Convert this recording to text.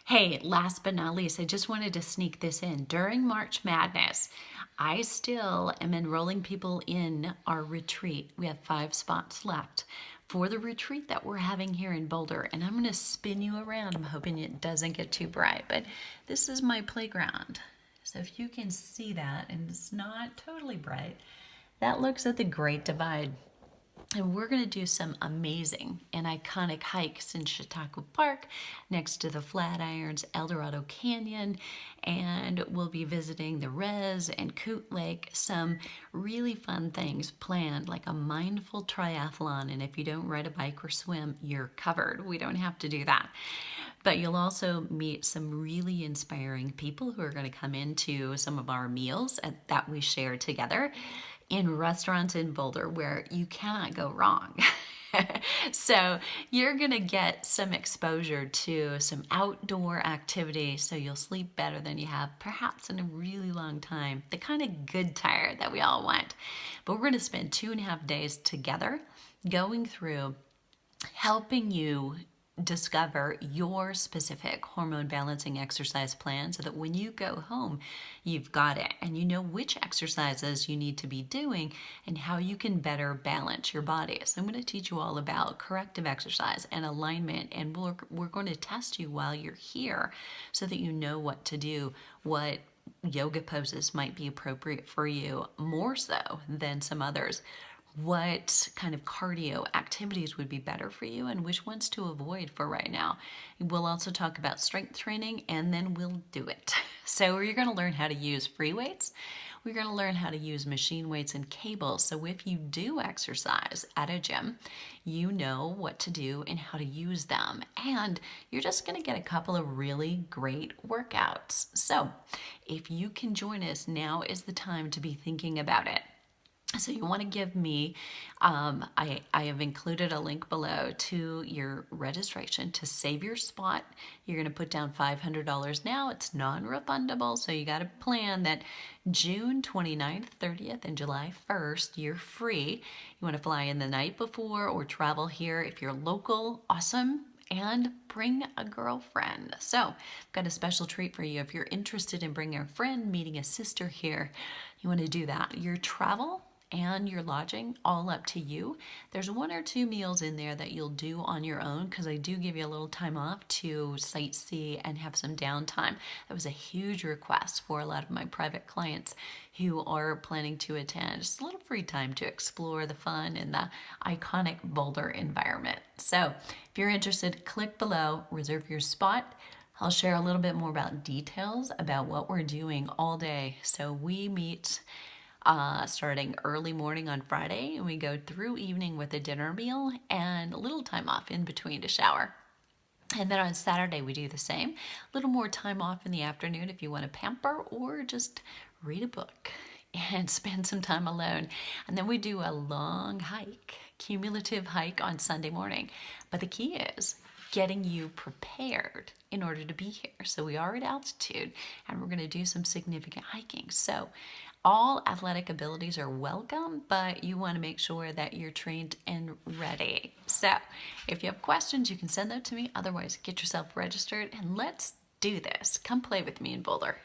Hey, last but not least, I just wanted to sneak this in. During March Madness, I still am enrolling people in our retreat. We have 5 spots left for the retreat that we're having here in Boulder. And I'm going to spin you around. I'm hoping it doesn't get too bright, but this is my playground. So if you can see that, and it's not totally bright, that looks at the Great Divide. And we're going to do some amazing and iconic hikes in Chautauqua Park next to the Flatirons, El Dorado Canyon, and we'll be visiting the Res and Coot Lake. Some really fun things planned, like a mindful triathlon. And if you don't ride a bike or swim, you're covered. We don't have to do that. But you'll also meet some really inspiring people who are going to come into some of our meals that we share together in restaurants in Boulder where you cannot go wrong. So you're going to get some exposure to some outdoor activity so you'll sleep better than you have perhaps in a really long time. The kind of good tired that we all want. But we're going to spend 2.5 days together going through helping you discover your specific hormone balancing exercise plan so that when you go home, you've got it and you know which exercises you need to be doing and how you can better balance your body. So I'm going to teach you all about corrective exercise and alignment, and we're going to test you while you're here so that you know what to do, what yoga poses might be appropriate for you more so than some others, what kind of cardio activities would be better for you and which ones to avoid for right now. We'll also talk about strength training and then we'll do it. So you're going to learn how to use free weights. We're going to learn how to use machine weights and cables. So if you do exercise at a gym, you know what to do and how to use them. And you're just going to get a couple of really great workouts. So if you can join us, now is the time to be thinking about it. So you want to give me, I have included a link below to your registration to save your spot. You're going to put down $500 now. It's non-refundable. So you got to plan that June 29th, 30th, and July 1st, you're free. You want to fly in the night before or travel here. If you're local, awesome. And bring a girlfriend. So I've got a special treat for you. If you're interested in bringing a friend, meeting a sister here, you want to do that. Your travel and your lodging, all up to you. There's 1 or 2 meals in there that you'll do on your own because I do give you a little time off to sightsee and have some downtime. That was a huge request for a lot of my private clients who are planning to attend. Just a little free time to explore the fun and the iconic Boulder environment. So if you're interested, click below, reserve your spot. I'll share a little bit more about details about what we're doing all day. So we meet starting early morning on Friday, and we go through evening with a dinner meal and a little time off in between to shower. And then on Saturday, we do the same. A little more time off in the afternoon if you want to pamper or just read a book and spend some time alone. And then we do a long hike, cumulative hike on Sunday morning. But the key is getting you prepared in order to be here. So we are at altitude and we're going to do some significant hiking. So all athletic abilities are welcome, but you want to make sure that you're trained and ready. So if you have questions, you can send them to me. Otherwise, get yourself registered and let's do this. Come play with me in Boulder.